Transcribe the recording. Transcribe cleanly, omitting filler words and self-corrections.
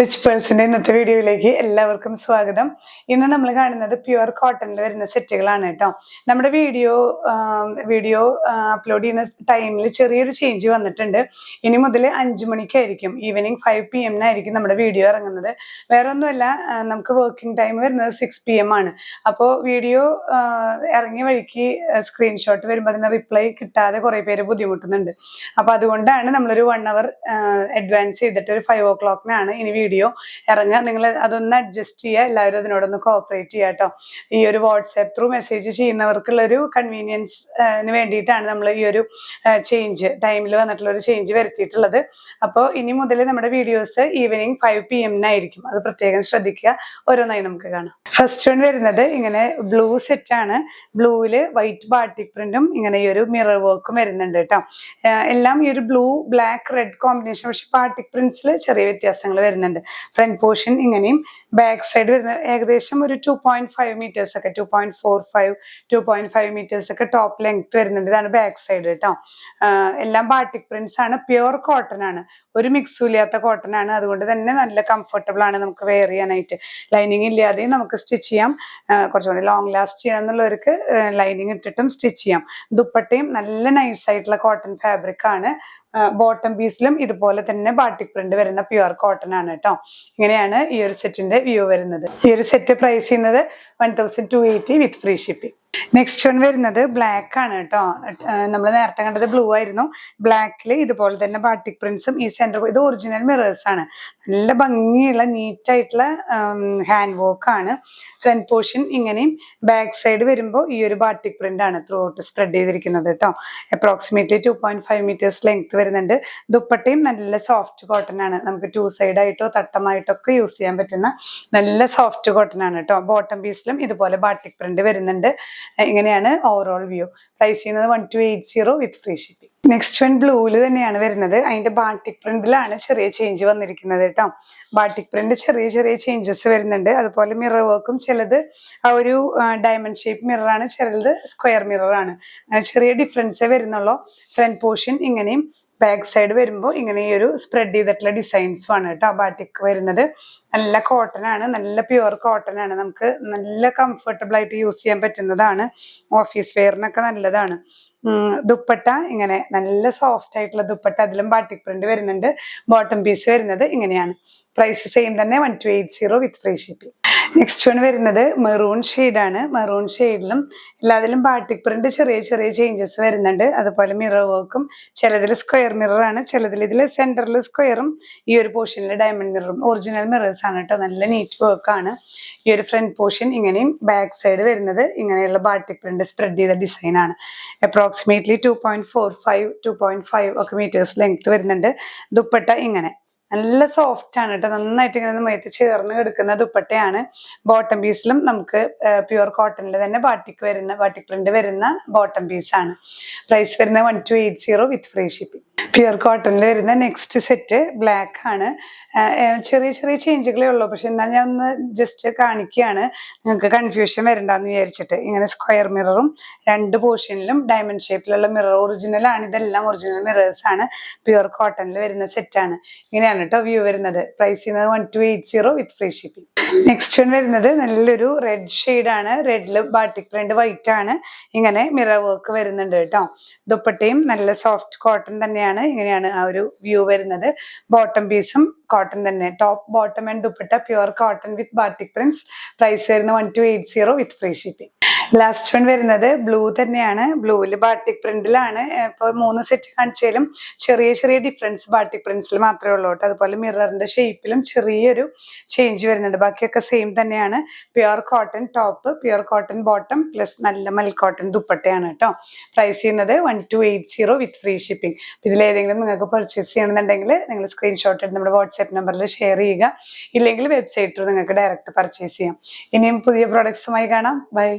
Rich പേഴ്സിന്റെ ഇന്നത്തെ വീഡിയോയിലേക്ക് എല്ലാവർക്കും സ്വാഗതം. ഇന്ന് നമ്മൾ കാണുന്നത് പ്യുവർ കോട്ടണിൽ വരുന്ന സെറ്റുകളാണ് കേട്ടോ. നമ്മുടെ വീഡിയോ അപ്ലോഡ് ചെയ്യുന്ന ടൈമിൽ ചെറിയൊരു ചേഞ്ച് വന്നിട്ടുണ്ട്. ഇനി മുതൽ 5 മണിക്കായിരിക്കും, ഈവനിങ് 5 PM നമ്മുടെ വീഡിയോ ഇറങ്ങുന്നത്. വേറെ ഒന്നുമല്ല, നമുക്ക് വർക്കിംഗ് ടൈം വരുന്നത് 6 PM ആണ്. അപ്പോൾ വീഡിയോ ഇറങ്ങിയ വഴിക്ക് സ്ക്രീൻഷോട്ട് വരുമ്പോൾ അതിന് റിപ്ലൈ കിട്ടാതെ കുറേ പേര് ബുദ്ധിമുട്ടുന്നുണ്ട്. അപ്പോൾ അതുകൊണ്ടാണ് നമ്മളൊരു 1 hour അഡ്വാൻസ് ചെയ്തിട്ട് ഒരു 5 o'clock ഇനി വീഡിയോ ഇറങ്ങുക. നിങ്ങൾ അതൊന്ന് അഡ്ജസ്റ്റ് ചെയ്യുക, എല്ലാവരും അതിനോടൊന്ന് കോപ്പറേറ്റ് ചെയ്യുക കേട്ടോ. ഈ ഒരു വാട്സാപ്പ് ത്രൂ മെസ്സേജ് ചെയ്യുന്നവർക്കുള്ളൊരു കൺവീനിയൻസിന് വേണ്ടിയിട്ടാണ് നമ്മൾ ഈ ഒരു ചേഞ്ച് ടൈമിൽ വന്നിട്ടുള്ള ഒരു ചേഞ്ച് വരുത്തിയിട്ടുള്ളത്. അപ്പോൾ ഇനി മുതൽ നമ്മുടെ വീഡിയോസ് ഈവനിങ് 5 PM അത് പ്രത്യേകം ശ്രദ്ധിക്കുക. ഓരോന്നായി നമുക്ക് കാണാം. ഫസ്റ്റ് വൺ വരുന്നത് ഇങ്ങനെ ബ്ലൂ സെറ്റാണ്. ബ്ലൂവിൽ വൈറ്റ് ബാട്ടിക് പ്രിന്റും ഇങ്ങനെ ഈ ഒരു മിറർ വർക്കും വരുന്നുണ്ട് കേട്ടോ. എല്ലാം ഈ ഒരു ബ്ലൂ ബ്ലാക്ക് റെഡ് കോമ്പിനേഷൻ, പക്ഷെ ബാട്ടിക് പ്രിന്റ്സിൽ ചെറിയ വ്യത്യാസങ്ങൾ വരുന്നുണ്ട്. ഫ്രണ്ട് പോർഷൻ ഇങ്ങനെയും ബാക്ക് സൈഡ് വരുന്നത് ഏകദേശം ഒരു 2.5 meters ഒക്കെ 2.5 meters ഒക്കെ ടോപ്പ് ലെങ്ത് വരുന്നുണ്ട്. ഇതാണ് ബാക്ക് സൈഡ് കേട്ടോ. എല്ലാം ബാട്ടിക് പ്രിന്റ്സ് ആണ്, പ്യുവർ കോട്ടൺ ആണ്, ഒരു മിക്സും ഇല്ലാത്ത കോട്ടൺ ആണ്. അതുകൊണ്ട് തന്നെ നല്ല കംഫർട്ടബിൾ ആണ് നമുക്ക് വെയർ ചെയ്യാനായിട്ട്. ലൈനിങ് ഇല്ലാതെയും നമുക്ക് സ്റ്റിച്ച് ചെയ്യാം. കുറച്ചുകൂടി ലോങ് ലാസ്റ്റ് ചെയ്യണം എന്നുള്ളവർക്ക് ലൈനിങ് ഇട്ടിട്ടും സ്റ്റിച്ച് ചെയ്യാം. ദുപ്പട്ടയും നല്ല നൈസ് ആയിട്ടുള്ള കോട്ടൺ ഫാബ്രിക് ആണ്. ബോട്ടം പീസിലും ഇതുപോലെ തന്നെ ബാട്ടിക് പ്രിന്റ് വരുന്ന പ്യുവർ കോട്ടൺ ആണ് കേട്ടോ. ഇങ്ങനെയാണ് ഈ ഒരു സെറ്റിന്റെ വ്യൂ വരുന്നത്. ഈ ഒരു സെറ്റ് പ്രൈസ് ചെയ്യുന്നത് 1280 with free shipping. Next one വരുന്നത് ബ്ലാക്ക് ആണ് കേട്ടോ. നമ്മൾ നേരത്തെ കണ്ടത് ബ്ലൂ ആയിരുന്നു. ബ്ലാക്കിൽ ഇതുപോലെ തന്നെ ബാട്ടിക് പ്രിന്റ്സും ഈ സെന്റർ, ഇത് ഒറിജിനൽ മിറേഴ്സ് ആണ്. നല്ല ഭംഗിയുള്ള നീറ്റായിട്ടുള്ള ഹാൻഡ് വർക്ക് ആണ്. ഫ്രണ്ട് പോർഷൻ ഇങ്ങനെയും ബാക്ക് സൈഡ് വരുമ്പോൾ ഈ ഒരു ബാട്ടിക് പ്രിന്റ് ആണ് ത്രൂ ഔട്ട് സ്പ്രെഡ് ചെയ്തിരിക്കുന്നത് കേട്ടോ. അപ്രോക്സിമേറ്റ്ലി 2.5 meters ലെങ്ത് വരുന്നുണ്ട്. ദുപ്പട്ടയും നല്ല സോഫ്റ്റ് കോട്ടൺ ആണ്. നമുക്ക് 2 side ആയിട്ടോ തട്ടമായിട്ടോ ഒക്കെ യൂസ് ചെയ്യാൻ പറ്റുന്ന നല്ല സോഫ്റ്റ് കോട്ടൺ ആണ് കേട്ടോ. ബോട്ടം പീസിലും ഇതുപോലെ ബാട്ടിക് പ്രിന്റ് വരുന്നുണ്ട്. ഇങ്ങനെയാണ് ഓവറോൾ വ്യൂ. പ്രൈസ് ചെയ്യുന്നത് 1280 with free shipping. Next one ബ്ലൂവിൽ തന്നെയാണ് വരുന്നത്. അതിന്റെ ബാട്ടിക് പ്രിന്റിലാണ് ചെറിയ ചേഞ്ച് വന്നിരിക്കുന്നത് കേട്ടോ. ബാട്ടിക് പ്രിന്റ് ചെറിയ ചേഞ്ചസ് വരുന്നുണ്ട്. അതുപോലെ മിറർ വർക്കും ചിലത് ആ ഒരു ഡയമണ്ട് ഷേപ്പ് മിററാണ്, ചിലത് സ്ക്വയർ മിററാണ്. അങ്ങനെ ചെറിയ ഡിഫറൻസേ വരുന്നുള്ളൂ. ഫ്രണ്ട് പോർഷൻ ഇങ്ങനെയും ബാക്ക് സൈഡ് വരുമ്പോൾ ഇങ്ങനെ ഈ ഒരു സ്പ്രെഡ് ചെയ്തിട്ടുള്ള ഡിസൈൻസും ആണ് കേട്ടോ. ബാട്ടിക് വരുന്നത് നല്ല കോട്ടൺ ആണ്, നല്ല പ്യുവർ കോട്ടൺ ആണ്. നമുക്ക് നല്ല കംഫർട്ടബിൾ ആയിട്ട് യൂസ് ചെയ്യാൻ പറ്റുന്നതാണ്. ഓഫീസ് വെയറിനൊക്കെ നല്ലതാണ്. ദുപ്പട്ട ഇങ്ങനെ നല്ല സോഫ്റ്റ് ആയിട്ടുള്ള ദുപ്പട്ട, അതിലും ബാട്ടിക് പ്രിന്റ് വരുന്നുണ്ട്. ബോട്ടം പീസ് വരുന്നത് ഇങ്ങനെയാണ്. പ്രൈസ് സെയിം തന്നെ 1280 with free shipping. Next one വരുന്നത് മെറൂൺ ഷെയ്ഡാണ്. മെറൂൺ ഷെയ്ഡിലും എല്ലാത്തിലും ബാട്ടിക് പ്രിന്റ് ചെറിയ ചേഞ്ചസ് വരുന്നുണ്ട്. അതുപോലെ മിറർ വർക്കും ചിലതിൽ സ്ക്വയർ മിററാണ്, ഇതിൽ സെന്ററിൽ സ്ക്വയറും ഈ ഒരു പോർഷനിൽ ഡയമണ്ട് മിററും ഒറിജിനൽ മിറേഴ്സ് ആണ് കേട്ടോ. നല്ല നീറ്റ് വർക്കാണ്. ഈ ഒരു ഫ്രണ്ട് പോർഷൻ ഇങ്ങനെയും ബാക്ക് സൈഡ് വരുന്നത് ഇങ്ങനെയുള്ള ബാട്ടിക് പ്രിന്റ് സ്പ്രെഡ് ചെയ്ത ഡിസൈൻ ആണ്. അപ്രോക്സിമേറ്റ്ലി 2.5 ഒക്കെ മീറ്റേഴ്സ് ലെങ്ത് വരുന്നുണ്ട്. ദുപ്പട്ട ഇങ്ങനെ നല്ല സോഫ്റ്റ് ആണ് കേട്ടോ. നന്നായിട്ട് ഇങ്ങനെ മേത്ത് ചേർന്ന് കിടക്കുന്ന ദുപ്പട്ടയാണ്. ബോട്ടം പീസിലും നമുക്ക് പ്യുവർ കോട്ടണിൽ തന്നെ ബാട്ടിക് പ്രിന്റ് വരുന്ന ബോട്ടം പീസാണ്. പ്രൈസ് വരുന്നത് 1280 വിത്ത് ഫ്രീ ഷിപ്പിംഗ്. പ്യുവർ കോട്ടണിൽ വരുന്ന നെക്സ്റ്റ് സെറ്റ് ബ്ലാക്ക് ആണ്. ചെറിയ ചേഞ്ചുകളേ ഉള്ളൂ, പക്ഷെ എന്നാൽ ഞാൻ ഒന്ന് ജസ്റ്റ് കാണിക്കുകയാണ്, നിങ്ങൾക്ക് കൺഫ്യൂഷൻ വരണ്ടെന്ന് വിചാരിച്ചിട്ട്. ഇങ്ങനെ സ്ക്വയർ മിററും 2 പോർഷനിലും ഡയമണ്ട് ഷേപ്പിലുള്ള മിറർ ഒറിജിനൽ ആണ്. ഇതെല്ലാം ഒറിജിനൽ മിറേഴ്സ് ആണ്. പ്യുവർ കോട്ടണിൽ വരുന്ന സെറ്റാണ്. ഇങ്ങനെയാണ് കേട്ടോ വ്യൂ വരുന്നത്. പ്രൈസ് ചെയ്യുന്നത് 1280 with free shipping. Next one വരുന്നത് നല്ലൊരു റെഡ് ഷെയ്ഡാണ്. റെഡിൽ ബാട്ടിക് പ്രിന്റ് വൈറ്റ് ആണ്. ഇങ്ങനെ മിറർ വർക്ക് വരുന്നുണ്ട് കേട്ടോ. ദുപ്പട്ടയും നല്ല സോഫ്റ്റ് കോട്ടൺ തന്നെയാണ്. ഇങ്ങനെയാണ് ആ ഒരു വ്യൂ വരുന്നത്. ബോട്ടം പീസും കോട്ടൺ തന്നെ. Top bottom and dupatta pure cotton with batik prints. Price വരുന്നത് 1280 with free shipping. Last one വരുന്നത് ബ്ലൂ തന്നെയാണ്. ബ്ലൂവിൽ ബാട്ടിക് പ്രിന്റിലാണ്. ഇപ്പോൾ 3 സെറ്റ് കാണിച്ചാലും ചെറിയ ഡിഫറൻസ് ബാട്ടിക് പ്രിന്റ്സിൽ മാത്രമേ ഉള്ളൂ കേട്ടോ. അതുപോലെ മിററിന്റെ ഷേപ്പിലും ചെറിയൊരു ചേഞ്ച് വരുന്നുണ്ട്. ബാക്കിയൊക്കെ സെയിം തന്നെയാണ്. Pure cotton top, pure cotton bottom plus നല്ല മൽ കോട്ടൺ ദുപ്പട്ടയാണ് കേട്ടോ. പ്രൈസ് ചെയ്യുന്നത് 1280 വിത്ത് ഫ്രീ ഷിപ്പിംഗ്. ഇതിലേതെങ്കിലും നിങ്ങൾക്ക് പർച്ചേസ് ചെയ്യണമെന്നുണ്ടെങ്കിൽ നിങ്ങൾ സ്ക്രീൻഷോട്ട് എടുത്ത് നമ്മുടെ വാട്സ്ആപ്പ് നമ്പറിൽ ഷെയർ ചെയ്യുക. ഇല്ലെങ്കിൽ വെബ്സൈറ്റ് ത്രൂ നിങ്ങൾക്ക് ഡയറക്റ്റ് പർച്ചേസ് ചെയ്യാം. ഇനിയും പുതിയ പ്രോഡക്ട്സുമായി കാണാം. ബൈ.